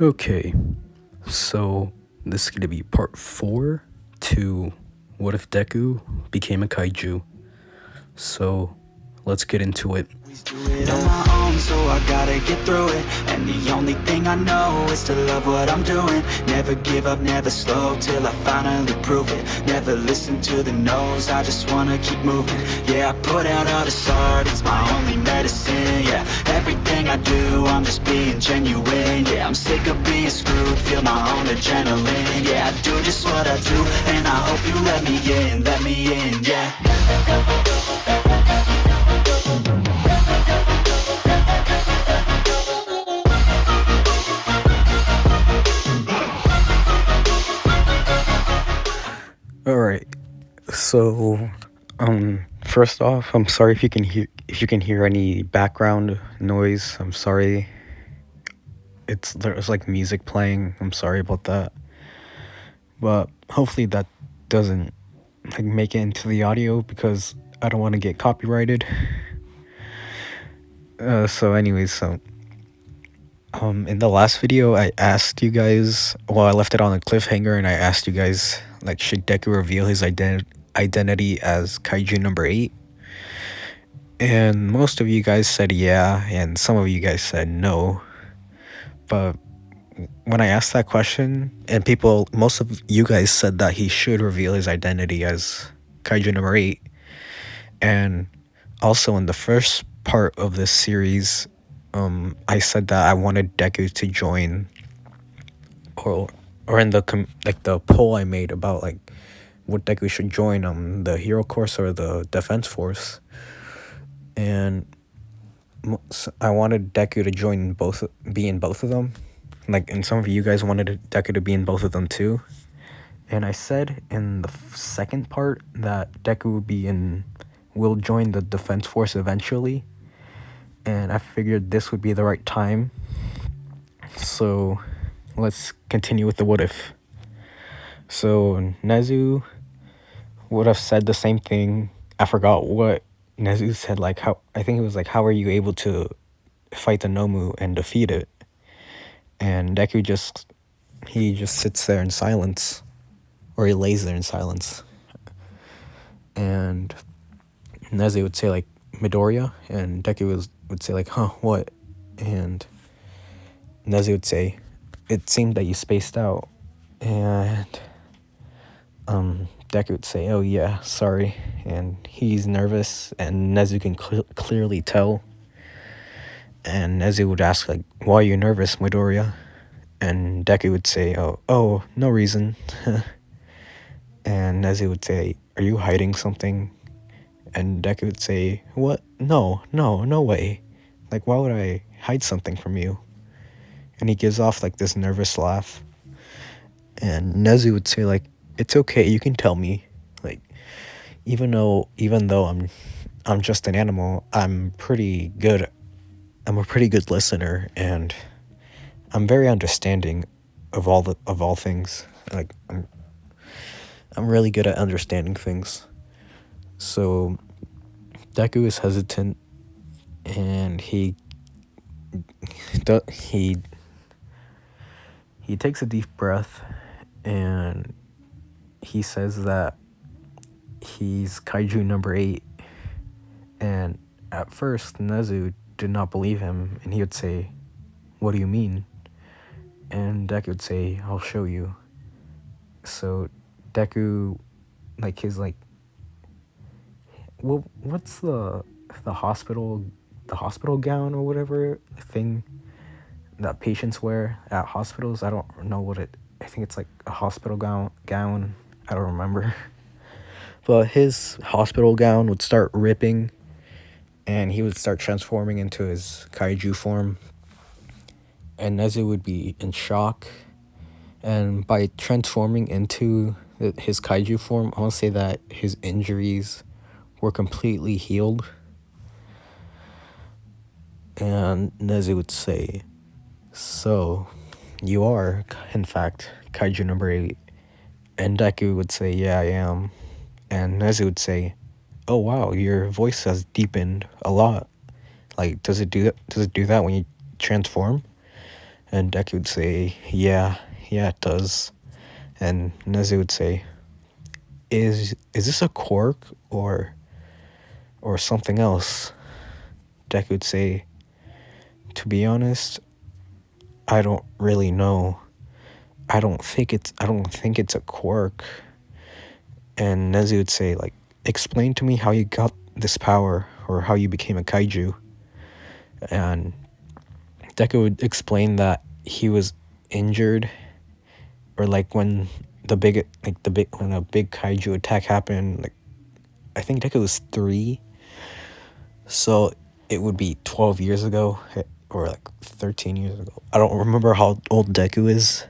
Okay, so this is gonna be part 4 to What If Deku Became a Kaiju. So let's get into it. Do it on my own, so I gotta get through it. And the only thing I know is to love what I'm doing. Never give up, never slow, till I finally prove it. Never listen to the no's, I just wanna keep moving. Yeah, I put out all this art, it's my only medicine. Yeah, everything I do, I'm just being genuine. Yeah, I'm sick of being screwed, feel my own adrenaline. Yeah, I do just what I do, and I hope you let me in, yeah. Alright, so first off, I'm sorry if you can hear any background noise. I'm sorry. There's like music playing. I'm sorry about that. But hopefully that doesn't like make it into the audio because I don't want to get copyrighted. In the last video, I asked you guys, well, I left it on a cliffhanger, and I asked you guys, like, should Deku reveal his identity as Kaiju number 8? And most of you guys said yeah, and some of you guys said no. But when I asked that question, and most of you guys said that he should reveal his identity as Kaiju number 8. And also in the first part of this series, I said that I wanted Deku to join, or in the the poll I made about like what Deku should join, the Hero Course or the Defense Force, and I wanted Deku to join be in both of them, like, and some of you guys wanted Deku to be in both of them too. And I said in the second part that Deku will join the Defense Force eventually. And I figured this would be the right time. So let's continue with the what if. So Nezu would have said the same thing. I forgot what Nezu said, like I think it was like, how are you able to fight the Nomu and defeat it? And Deku just sits there in silence, or he lays there in silence. And Nezu would say like, Midoriya, and Deku would say like, huh, what? And Nezu would say, it seemed that you spaced out. And Deku would say, oh yeah, sorry. And he's nervous, and Nezu can clearly tell. And Nezu would ask like, why are you nervous, Midoriya? And Deku would say, oh, no reason. And Nezu would say, are you hiding something? And Deku would say, what? No way. Like, why would I hide something from you? And he gives off like this nervous laugh. And Nezu would say like, it's okay, you can tell me. Like, even though I'm just an animal, I'm a pretty good listener, and I'm very understanding of all things. Like, I'm really good at understanding things. So Deku is hesitant, and he takes a deep breath, and he says that he's Kaiju number 8. And at first, Nezu did not believe him, and he would say, what do you mean? And Deku would say, I'll show you. So Deku, like, his like, well, what's the hospital gown or whatever thing that patients wear at hospitals? I don't know what I think it's like a hospital gown. I don't remember. But his hospital gown would start ripping, and he would start transforming into his Kaiju form. And Nezu would be in shock. And by transforming into his Kaiju form, I want to say that his injuries were completely healed. And Nezu would say, so you are, in fact, Kaiju number 8. And Deku would say, yeah, I am. And Nezu would say, oh wow, your voice has deepened a lot. Like, does it do that when you transform? And Deku would say, yeah, yeah, it does. And Nezu would say, is this a quirk or something else? Deku would say, to be honest, I don't really know. I don't think it's a quirk. And Nezu would say, like, explain to me how you got this power or how you became a kaiju. And Deku would explain that he was injured, or like when when a big kaiju attack happened, like I think Deku was 3, so it would be 12 years ago or like 13 years ago. I don't remember how old Deku is.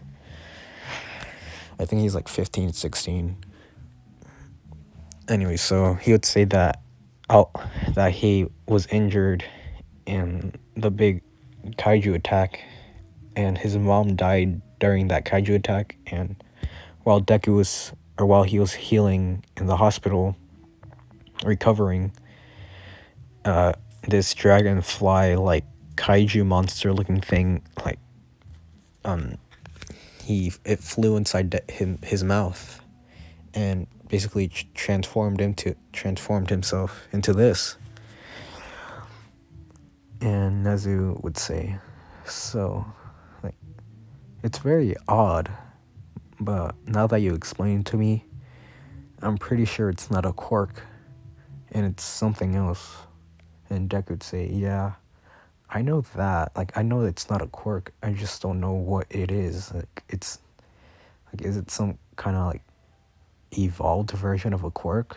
I think he's like 15, 16. Anyway, so he would say that that he was injured in the big kaiju attack, and his mom died during that kaiju attack. And while he was healing in the hospital, recovering, this dragonfly like kaiju monster looking thing, like it flew inside his mouth and basically transformed himself into this. And Nezu would say, so, like, it's very odd, but now that you explain it to me, I'm pretty sure it's not a quirk, and it's something else. And Deku would say, yeah, I know that. Like, I know it's not a quirk. I just don't know what it is. Like, it's, like, is it some kind of, like, evolved version of a quirk?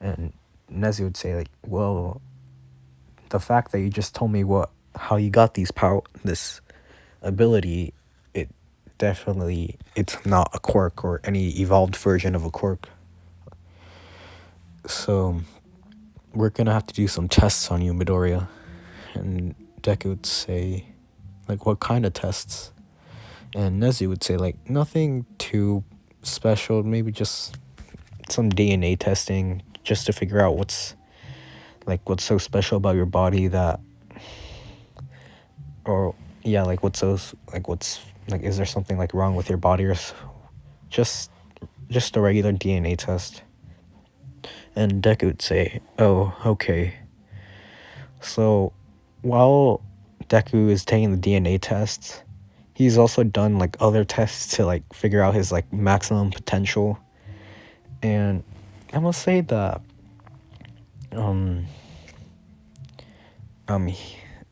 And Nezu would say, like, well, the fact that you just told me how you got this ability, it's not a quirk or any evolved version of a quirk. So we're gonna have to do some tests on you, Midoriya. And Deku would say, like, what kind of tests? And Nezu would say, like, nothing too special, maybe just some DNA testing, just to figure out what's so special about your body that, or yeah, like what's like, is there something like wrong with your body, or just a regular DNA test. And Deku would say, oh, okay. So while Deku is taking the DNA tests, he's also done like other tests to like figure out his like maximum potential. And I must say that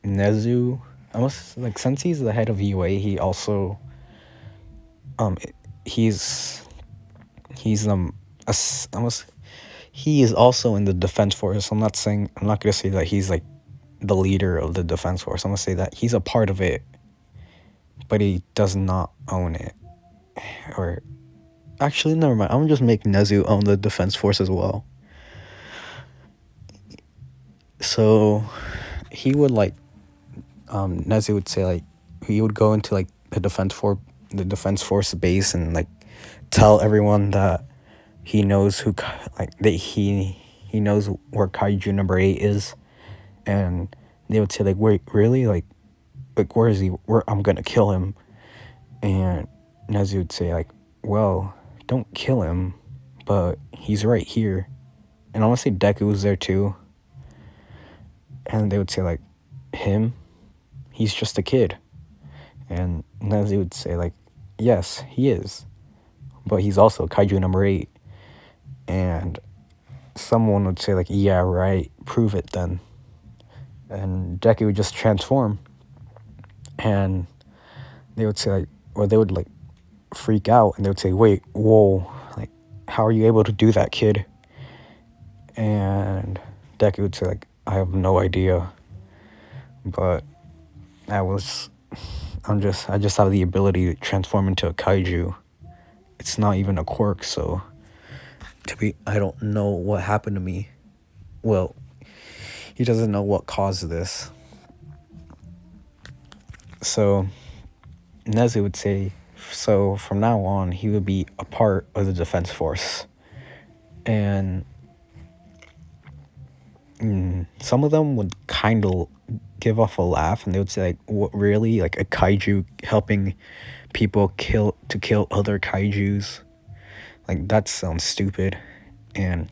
Nezu, since he's the head of UA, he also he's he is also in the defense force. I'm not gonna say that he's like the leader of the defense force. I'm gonna say that he's a part of it, but he does not own it. Or actually, never mind. I'm gonna just make Nezu own the defense force as well. So he would like Nezu would say, like, he would go into like the defense force base and like tell everyone that he knows that he knows where Kaiju number 8 is. And they would say, like, wait, really? Like where is he? I'm gonna kill him. And Nezu would say, like, well, don't kill him, but he's right here. And I want to say Deku was there too. And they would say, like, him? He's just a kid. And Nezu would say, like, yes, he is, but he's also Kaiju number 8. And someone would say, like, yeah, right, prove it then. And Deku would just transform. And they would say, like, or they would, like, freak out. And they would say, wait, whoa, like, how are you able to do that, kid? And Deku would say, like, I have no idea. But I just have the ability to transform into a kaiju. It's not even a quirk, so I don't know what happened to me. Well, he doesn't know what caused this. So Nezu would say, so from now on, he would be a part of the defense force. And some of them would kind of give off a laugh, and they would say like, "What, really? Like a kaiju helping people kill other kaijus? Like that sounds stupid." And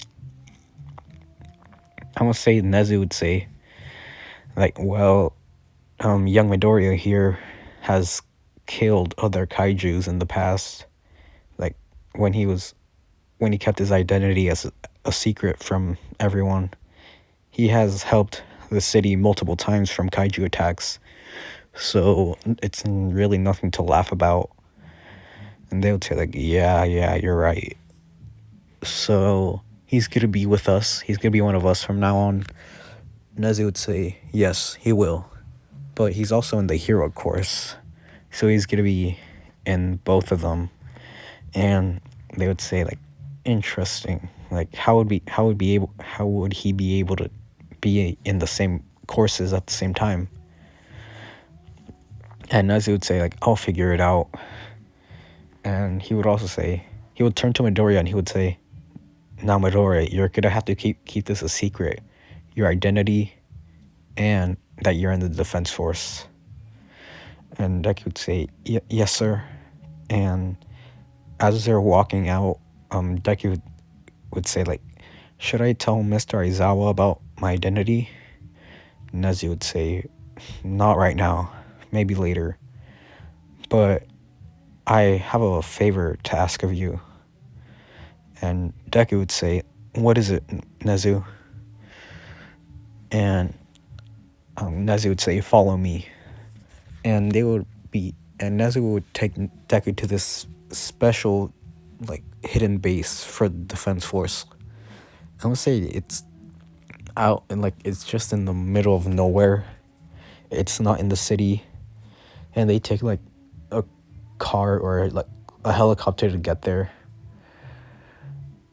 I must say, Nezu would say like, "Well, young Midoriya here has killed other kaijus in the past. Like when he kept his identity as a secret from everyone, he has helped the city multiple times from kaiju attacks. So it's really nothing to laugh about." And they would say like, yeah, you're right. So he's gonna be with us. He's gonna be one of us from now on. Nezu would say, yes, he will. But he's also in the hero course. So he's gonna be in both of them. And they would say like, interesting. Like how would he be able to be in the same courses at the same time? And Nezu would say like, I'll figure it out. And he would also say, he would turn to Midoriya and he would say, now Midoriya, you're gonna have to keep this a secret. Your identity and that you're in the defense force. And Deku would say, yes, sir. And as they're walking out, Deku would say like, should I tell Mr. Aizawa about my identity? Nezu would say, not right now, maybe later. But I have a favor to ask of you. And Deku would say, what is it, Nezu? And Nezu would say, follow me. And Nezu would take Deku to this special, like, hidden base for the defense force. I would say it's out, and like, it's just in the middle of nowhere. It's not in the city. And they take, like, a car or, like, a helicopter to get there.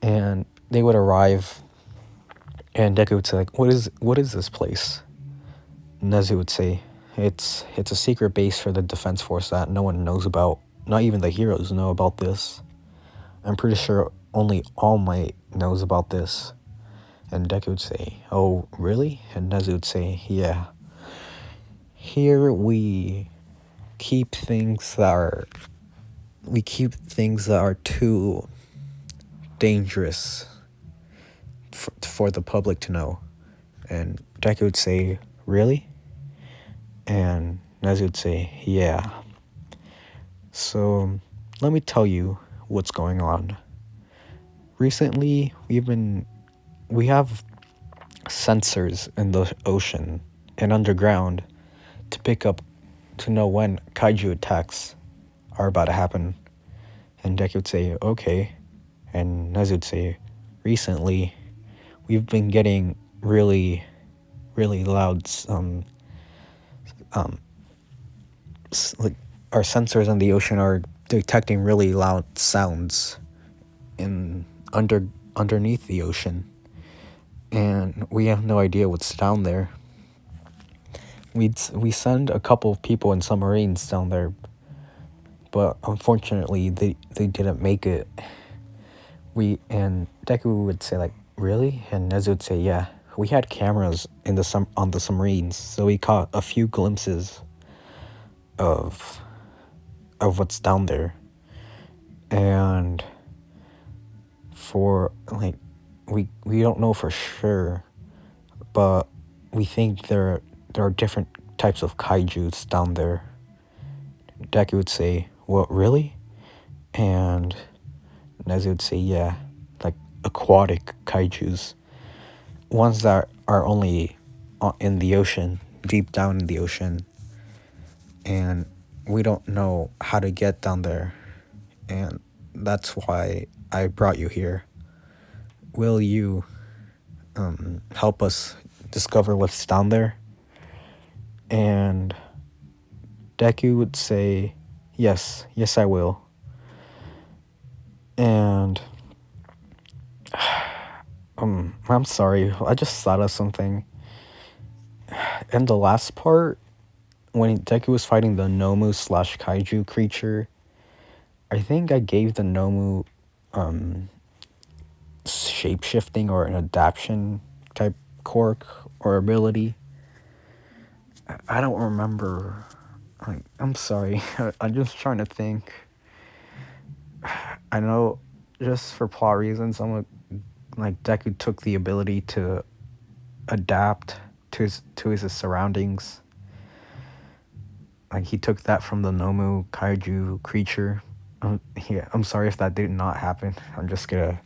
And they would arrive, and Deku would say, like, what is this place? Nezu would say, it's a secret base for the defense force that no one knows about. Not even the heroes know about this. I'm pretty sure only All Might knows about this. And Deku would say, oh, really? And Nezu would say, yeah. Here we keep things that are too dangerous for the public to know. And Deku would say, really? And Nezu would say, yeah. So let me tell you what's going on. Recently, we have sensors in the ocean and underground to know when kaiju attacks are about to happen. And Deku would say, okay. And Nezu would say, recently, we've been getting really, really loud, like, our sensors in the ocean are detecting really loud sounds underneath the ocean, and we have no idea what's down there. We send a couple of people in submarines down there, but unfortunately they didn't make it. And Deku would say like, really? And Nezu would say, yeah. We had cameras on the submarines, so we caught a few glimpses of what's down there. And for like, we don't know for sure, but we think there are different types of kaijus down there. Deku would say, what, really? And Nezu would say, yeah, like aquatic kaijus. Ones that are only in the ocean, deep down in the ocean. And we don't know how to get down there. And that's why I brought you here. Will you help us discover what's down there? And Deku would say, yes, I will. And I'm sorry, I just thought of something. In the last part, when Deku was fighting the Nomu / Kaiju creature, I think I gave the Nomu shape-shifting or an adaptation type quirk or ability. I don't remember. Like, I'm sorry. I'm just trying to think. I know, just for plot reasons, like Deku took the ability to adapt to his surroundings. Like he took that from the Nomu Kaiju creature. Yeah, I'm sorry if that did not happen. I'm just gonna.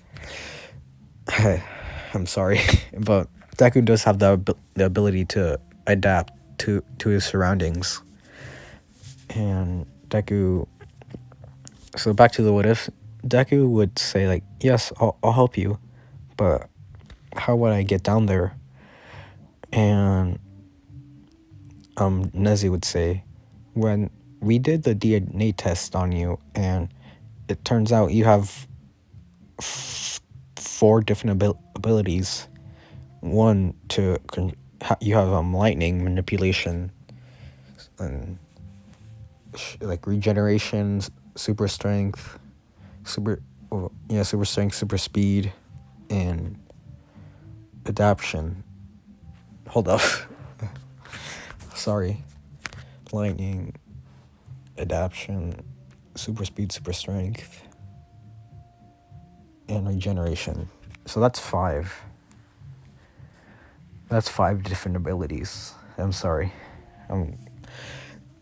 I'm sorry, but Deku does have the ability to adapt to his surroundings, and Deku. So back to the what if. Deku would say like, "Yes, I'll help you, but how would I get down there?" And Nezi would say, "When we did the DNA test on you, and it turns out you have four different abilities. One you have lightning manipulation, and like regeneration, super strength, super strength, super speed, and adaption. Hold up, sorry, lightning, adaption, super speed, super strength, and regeneration. So that's five. That's five different abilities. I'm sorry.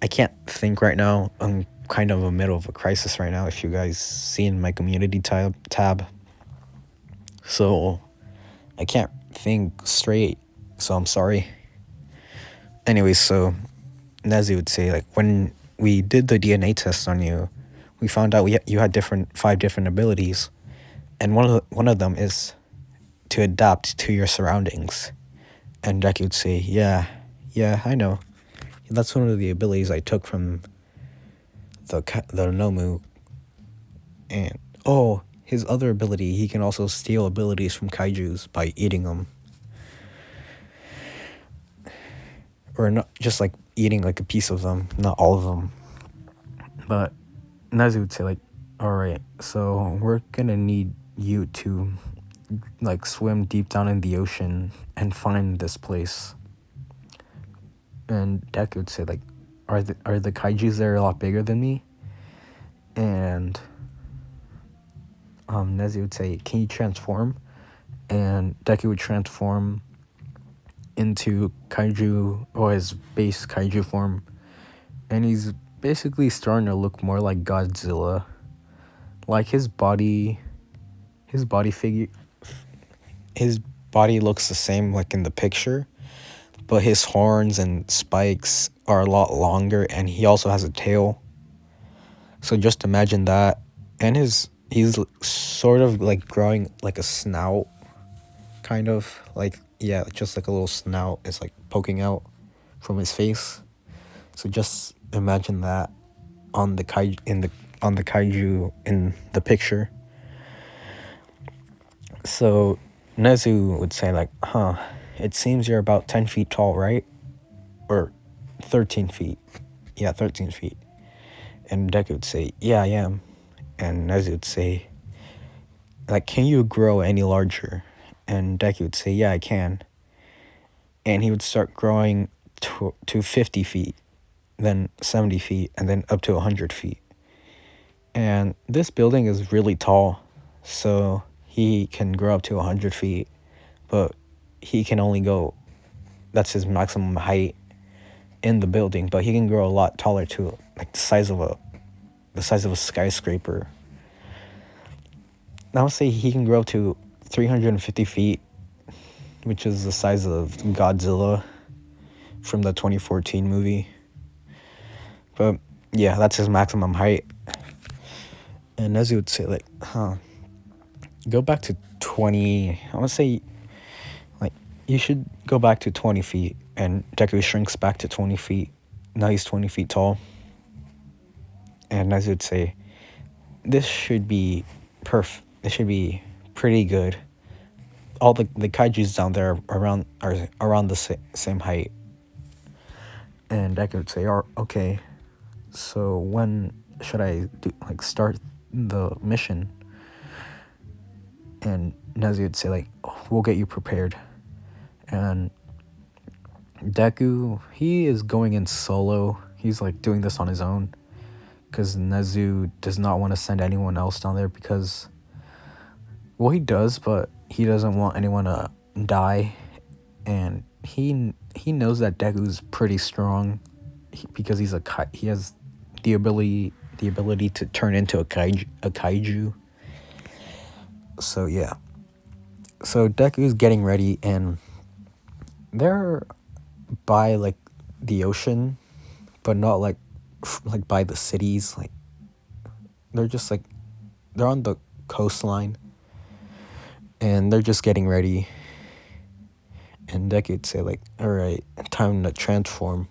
I can't think right now. I'm kind of in the middle of a crisis right now, if you guys see in my community tab. So I can't think straight. So I'm sorry. Anyways, so Nazi would say, like, when we did the DNA test on you, we found out you had five different abilities, and one of them is to adapt to your surroundings. And Jackie would say, yeah, I know. That's one of the abilities I took from the Nomu. And his other ability, he can also steal abilities from kaijus by eating them, or not just like eating like a piece of them, not all of them. But Nazi would say like, all right, so we're gonna need you to like swim deep down in the ocean and find this place. And Deku would say like, are the kaijus there a lot bigger than me? And Nezi would say, can you transform? And Deku would transform into kaiju, or his base kaiju form. And he's basically starting to look more like Godzilla. Like his body looks the same like in the picture, but his horns and spikes are a lot longer, and he also has a tail. So just imagine that. And he's sort of like growing like a snout, kind of like, yeah, just like a little snout is like poking out from his face. So just imagine that on the kaiju in the picture. So Nezu would say like, it seems you're about 10 feet tall, right? Or 13 feet. Yeah, 13 feet. And Deku would say, yeah, I am. And Nezu would say, like, can you grow any larger? And Deku would say, yeah, I can. And he would start growing to 50 feet, then 70 feet, and then up to 100 feet. And this building is really tall, so he can grow up to 100 feet, but he can only go, that's his maximum height in the building, but he can grow a lot taller too, like the size of a skyscraper. I would say he can grow to 350 feet, which is the size of Godzilla from the 2014 movie. But yeah, that's his maximum height. And as you would say, like, go back to 20, I would say, like, you should go back to 20 feet. And Deku shrinks back to 20 feet. Now he's 20 feet tall. And as you would say, this should be this should be pretty good. All the kaijus down there are around the same height. And Deku would say, okay, so when should I start the mission? And Nazi would say, like, we'll get you prepared. And Deku, he is going in solo. He's like doing this on his own because Nezu does not want to send anyone else down there because, well, he does, but he doesn't want anyone to die, and he knows that Deku's pretty strong because he has the ability to turn into a kaiju. So yeah, so Deku's getting ready, and they're by like the ocean, but not like by the cities. Like they're just like they're on the coastline, and they're just getting ready. And Decade say like, "All right, time to transform."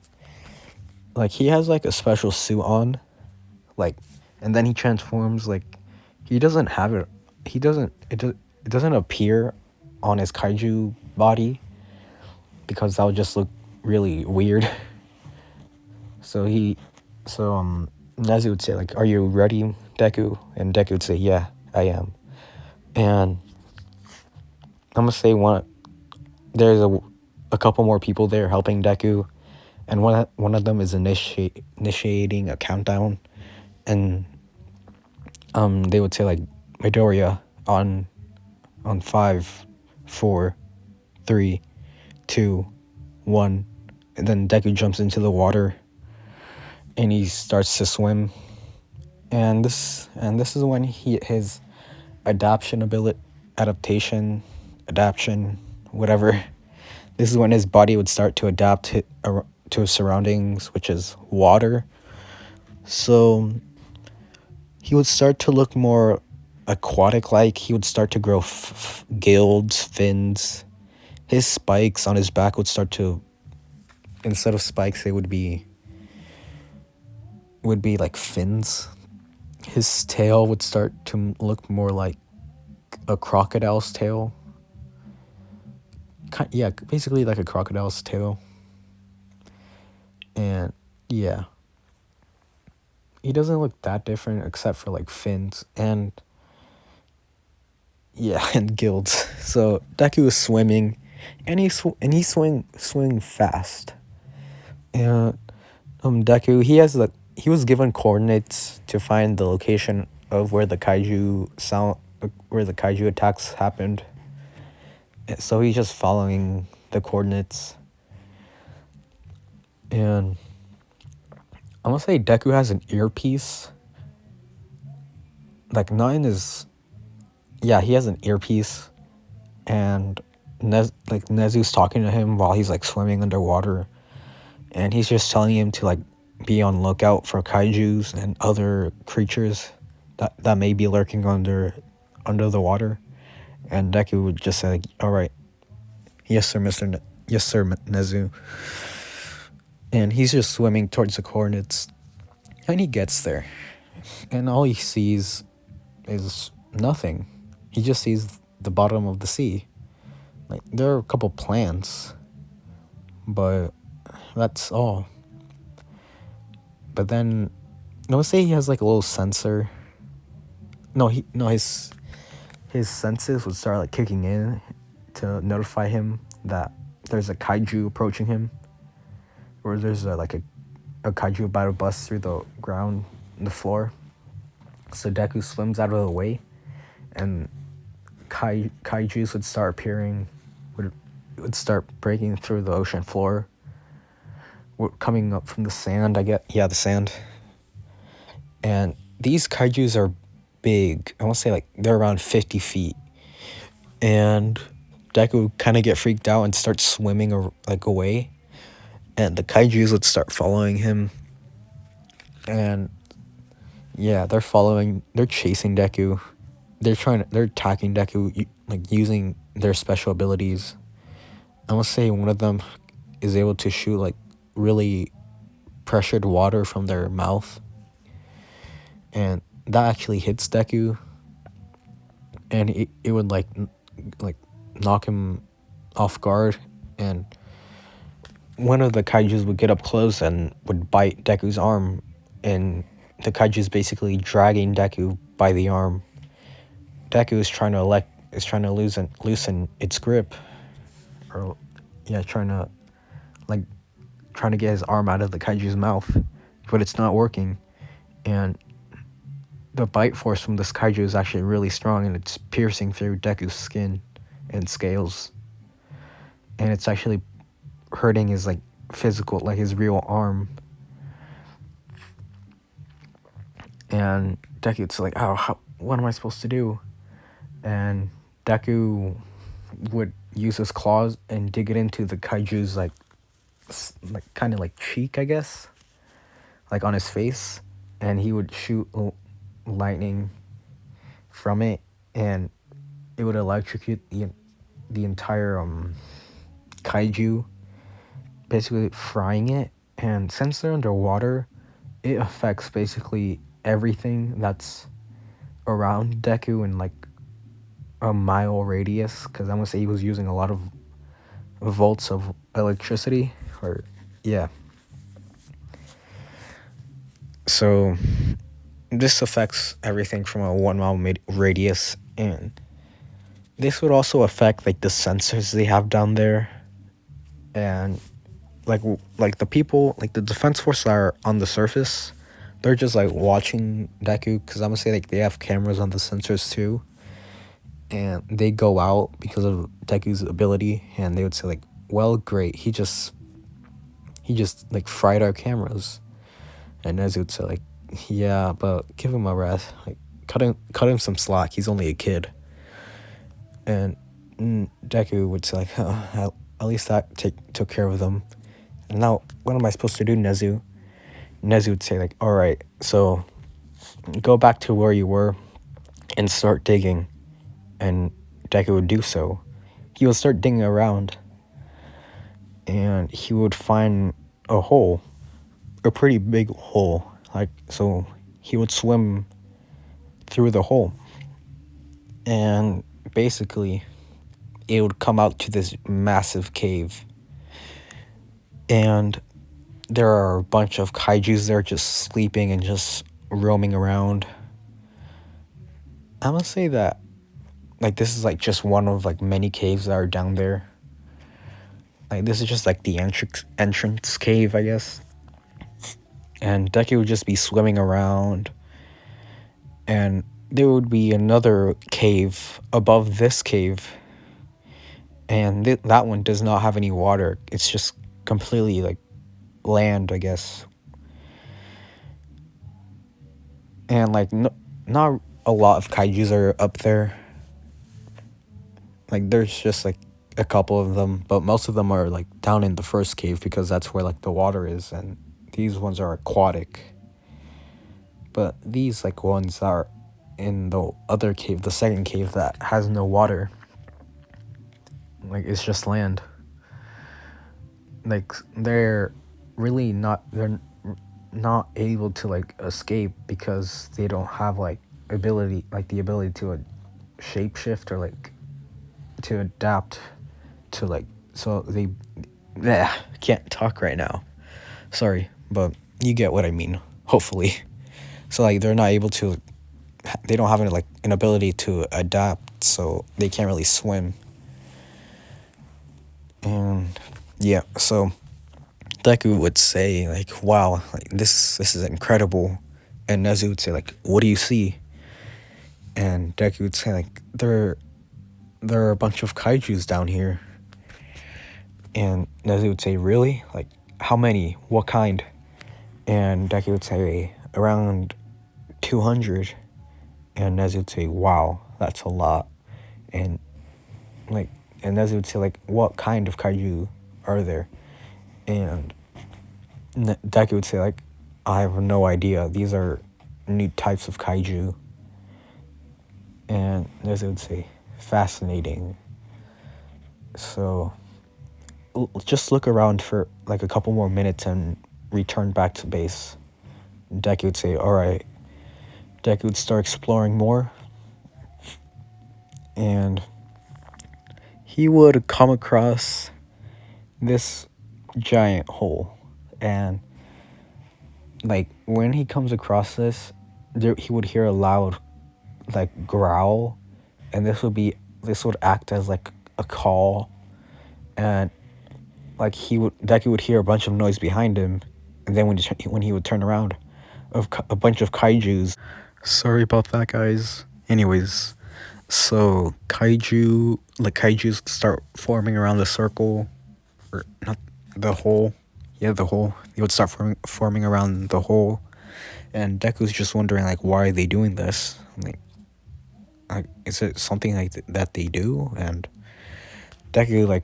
Like he has like a special suit on, like, and then he transforms. Like he doesn't have it. He doesn't. It doesn't appear on his kaiju body because that would just look really weird. So Nezu would say like, "Are you ready, Deku?" And Deku would say, "Yeah, I am." And I'm gonna say there's a couple more people there helping Deku, and one of them is initiating a countdown, and they would say like, "Midoriya, on 5, 4, 3, 2, 1," and then Deku jumps into the water, and he starts to swim, and this is when his adaptation, adaption, whatever. This is when his body would start to adapt to his surroundings, which is water. So he would start to look more aquatic-like. He would start to grow gills, fins. His spikes on his back would start to, instead of spikes, they would be like fins. His tail would start to look more like a crocodile's tail. Yeah, basically like a crocodile's tail. And yeah, he doesn't look that different except for like fins and yeah, and gills. So Deku is swimming, and he's swing fast. And Deku, he was given coordinates to find the location of where the kaiju attacks happened. So he's just following the coordinates. And I'm gonna say Deku has an earpiece. Like not in his, yeah, he has an earpiece, and Nezu's talking to him while he's like swimming underwater, and he's just telling him to like be on lookout for kaijus and other creatures that may be lurking under the water. And Deku would just say like, "All right, yes sir, yes sir, Nezu." And he's just swimming towards the coordinates, and he gets there, and all he sees is nothing. He just sees the bottom of the sea. Like there are a couple plants, but that's all. But then, let's say he has like a little sensor. His senses would start like kicking in to notify him that there's a kaiju approaching him, or there's a kaiju about to bust through the ground, the floor. So Deku swims out of the way, and kaijus would start appearing, would start breaking through the ocean floor, coming up from the sand. The sand. And these kaijus are big. I want to say like they're around 50 feet. And Deku would kind of get freaked out and start swimming like away, and the kaijus would start following him. And yeah, they're chasing Deku. They're attacking Deku like using their special abilities. I want to say one of them is able to shoot like really pressured water from their mouth, and that actually hits Deku, and it would like knock him off guard, and one of the kaijus would get up close and would bite Deku's arm, and the kaiju's basically dragging Deku by the arm. Deku is trying to loosen its grip, or yeah, trying to like trying to get his arm out of the kaiju's mouth, but it's not working. And the bite force from this kaiju is actually really strong, and it's piercing through Deku's skin and scales, and it's actually hurting his like physical, like his real arm. And Deku's like, oh, what am I supposed to do? And Deku would use his claws and dig it into the kaiju's like kind of like cheek, I guess, like on his face, and he would shoot lightning from it, and it would electrocute the entire kaiju, basically frying it. And since they're underwater, it affects basically everything that's around Deku in like a mile radius, because I'm gonna say he was using a lot of volts of electricity, or yeah. So this affects everything from a 1 mile radius, and this would also affect like the sensors they have down there, and like the people, like the defense forces that are on the surface, they're just like watching Deku, because I'm gonna say like they have cameras on the sensors too, and they go out because of Deku's ability, and they would say like, well, great, he just like fried our cameras. And Nezu would say like, yeah, but give him a rest, like cut him some slack, he's only a kid. And Deku would say like, oh, at least that took care of them. And now what am I supposed to do, Nezu? Nezu would say like, all right, so go back to where you were and start digging. And Deku would do so. He would start digging around, and he would find a hole, a pretty big hole. Like, so he would swim through the hole, and basically it would come out to this massive cave. And there are a bunch of kaijus there just sleeping and just roaming around. I'm gonna say that like this is like just one of like many caves that are down there. Like this is just like the entrance cave, I guess. And Deku would just be swimming around, and there would be another cave above this cave, and that one does not have any water. It's just completely like land, I guess. And like not a lot of kaijus are up there. Like there's just like a couple of them, but most of them are like down in the first cave, because that's where like the water is, and these ones are aquatic. But these like ones are in the other cave, the second cave that has no water. Like it's just land. Like they're not able to like escape, because they don't have like the ability to shapeshift, or like to adapt to like, so they can't talk right now, sorry, but you get what I mean, hopefully. So like they're not able to, they don't have any like an ability to adapt, so they can't really swim. And yeah, so Deku would say like, wow, like this is incredible. And Nezu would say like, what do you see? And Deku would say like, there are a bunch of kaijus down here. And Nezu would say, really? Like, how many? What kind? And Deku would say around 200. And Nezu would say, wow, that's a lot. And Nezu would say like, what kind of kaiju are there? And Deku would say like, I have no idea, these are new types of kaiju. And Nezu would say, fascinating. So just look around for like a couple more minutes and return back to base. Deku would say, all right. Deku would start exploring more, and he would come across this giant hole. And like when he comes across this, he would hear a loud like growl, and this would act as like a call. And like Deku would hear a bunch of noise behind him, and then when he would turn around, a bunch of kaiju's. Sorry about that, guys. Anyways, so kaiju's start forming around the circle, or not the hole. Yeah, the hole. They would start forming around the hole, and Deku's just wondering like, why are they doing this? Like is it something like that they do? And Deku like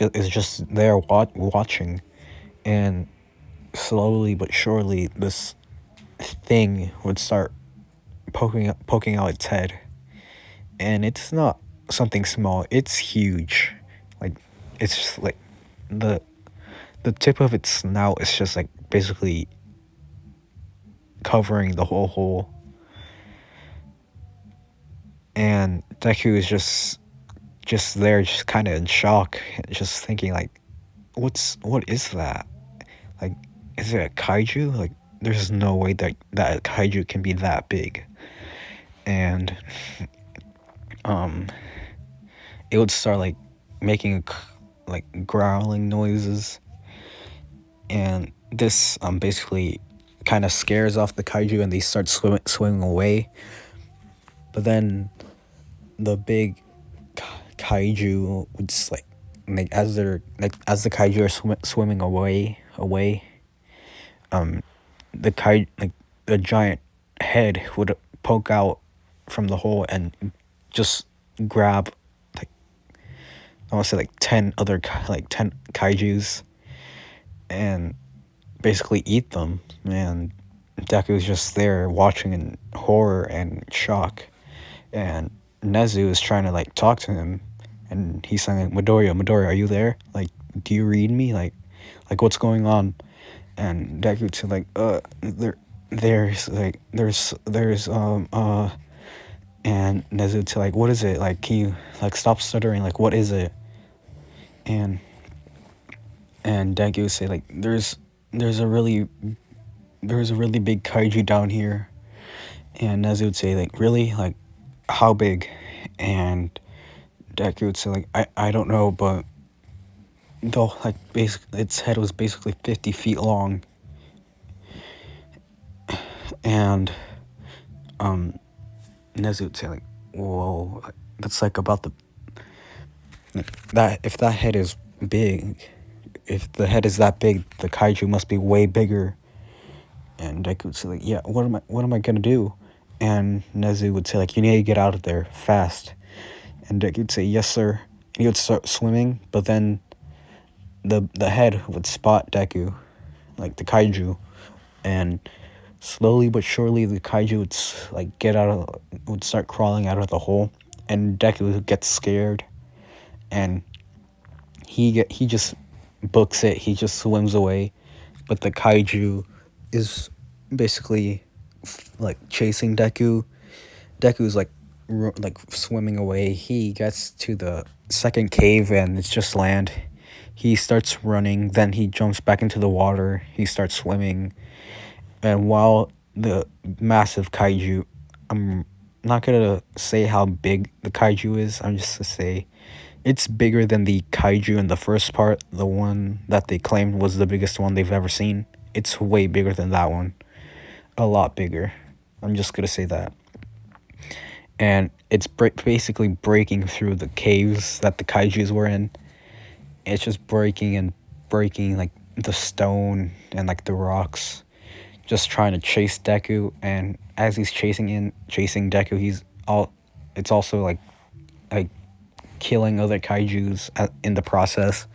is just there watching, and slowly but surely this thing would start poking out its head, and it's not something small. It's huge. Like it's just like the the tip of its snout is just like basically covering the whole hole, and Deku is just there, just kind of in shock, just thinking like, what is that? Like, is it a kaiju? Like, there's no way that a kaiju can be that big. And it would start like making like growling noises, and this basically kind of scares off the kaiju, and they start swimming away. But then the big kaiju would just like as the kaiju are swimming away, the like the giant head would poke out from the hole and just grab like, I want to say like 10 other 10 kaijus, and basically eat them. And Deku's just there watching in horror and shock, and Nezu is trying to like talk to him, and he's saying like, Midoriya, are you there? Like, do you read me? Like what's going on? And Deku to like, there's and Nezu to like, what is it? Like, can you like stop stuttering? Like, what is it? And Deku would say like, there's a really big kaiju down here. And Nezu would say like, really? Like, how big? And Deku would say like, I don't know, but though like its head was basically 50 feet long. And Nezu would say like, whoa, that's like about that if that head is big, if the head is that big, the kaiju must be way bigger. And Deku would say like, yeah, what am I gonna do? And Nezu would say like, you need to get out of there fast. And Deku would say, yes sir. And he would start swimming, but then the head would spot Deku, like the kaiju, and slowly but surely the kaiju would like would start crawling out of the hole, and Deku gets scared, and he just books it. He just swims away, but the kaiju is basically like chasing Deku. Deku's like swimming away. He gets to the second cave, and it's just land. He starts running, then he jumps back into the water. He starts swimming, and while the massive kaiju, I'm not gonna say how big the kaiju is. I'm just to say it's bigger than the kaiju in the first part, the one that they claimed was the biggest one they've ever seen. It's way bigger than that one. A lot bigger. I'm just gonna say that. And it's basically breaking through the caves that the kaijus were in. It's just breaking like the stone and like the rocks, just trying to chase Deku. And as he's chasing Deku, it's also like killing other kaijus in the process,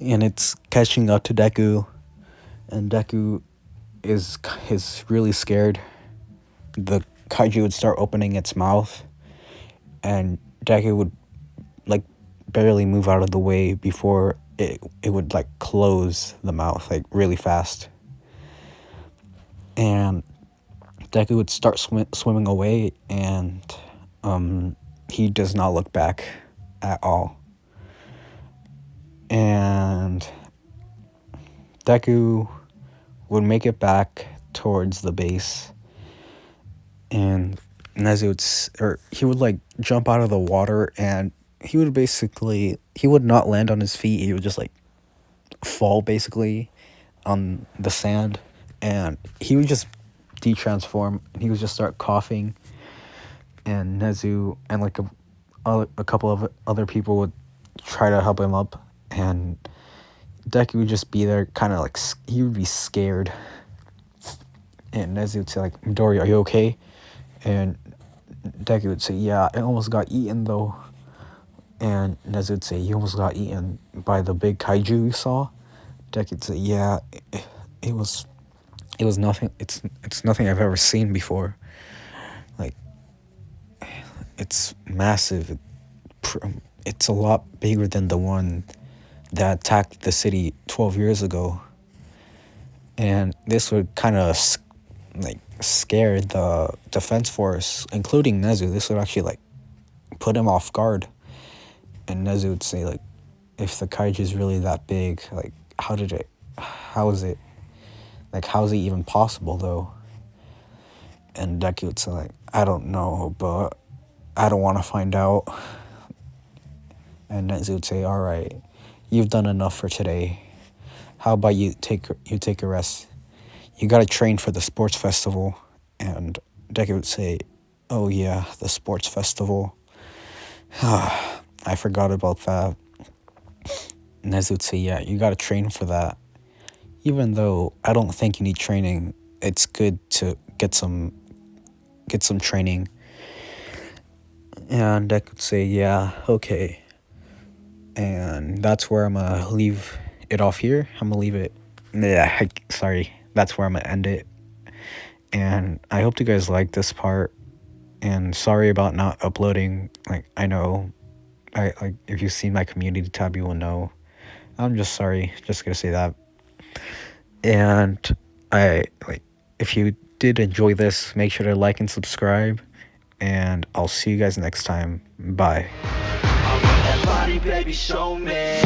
and it's catching up to Deku, and Deku is really scared. The kaiju would start opening its mouth, and Deku would like barely move out of the way before it would like close the mouth like really fast. And Deku would start swimming away, and he does not look back at all. And Deku would make it back towards the base, and he would like jump out of the water, and he would not land on his feet. He would just like fall basically on the sand, and he would just de-transform, and he would just start coughing, and Nezu and like a couple of other people would try to help him up, and Deku would just be there, kind of like he would be scared, and Nezu would say like, "Midori, are you okay?" And Deku would say, "Yeah, I almost got eaten though." And Nezu would say, "You almost got eaten by the big kaiju you saw?" Deku would say, "Yeah, it was it was nothing. It's nothing I've ever seen before. Like, it's massive. It's a lot bigger than the one that attacked the city 12 years ago." And this would kind of like scare the defense force, including Nezu. This would actually like put him off guard. And Nezu would say like, if the kaiju is really that big, like how is it like, how is it even possible though? And Deku would say like, I don't know, but I don't want to find out. And Nezu would say, all right, you've done enough for today. How about you take a rest? You gotta train for the sports festival. And Deku would say, oh yeah, the sports festival. I forgot about that. Nezu would say, yeah, you gotta train for that. Even though I don't think you need training, it's good to get some training. And Deku would say, yeah, okay. And that's where I'm gonna leave it off here. I'm gonna leave it. Yeah, sorry. That's where I'm gonna end it. And I hope you guys like this part. And sorry about not uploading. Like, I know, I like, if you've seen my community tab, you will know. I'm just sorry. Just gonna say that. And I like, if you did enjoy this, make sure to like and subscribe. And I'll see you guys next time. Bye. I want that body, baby, show me.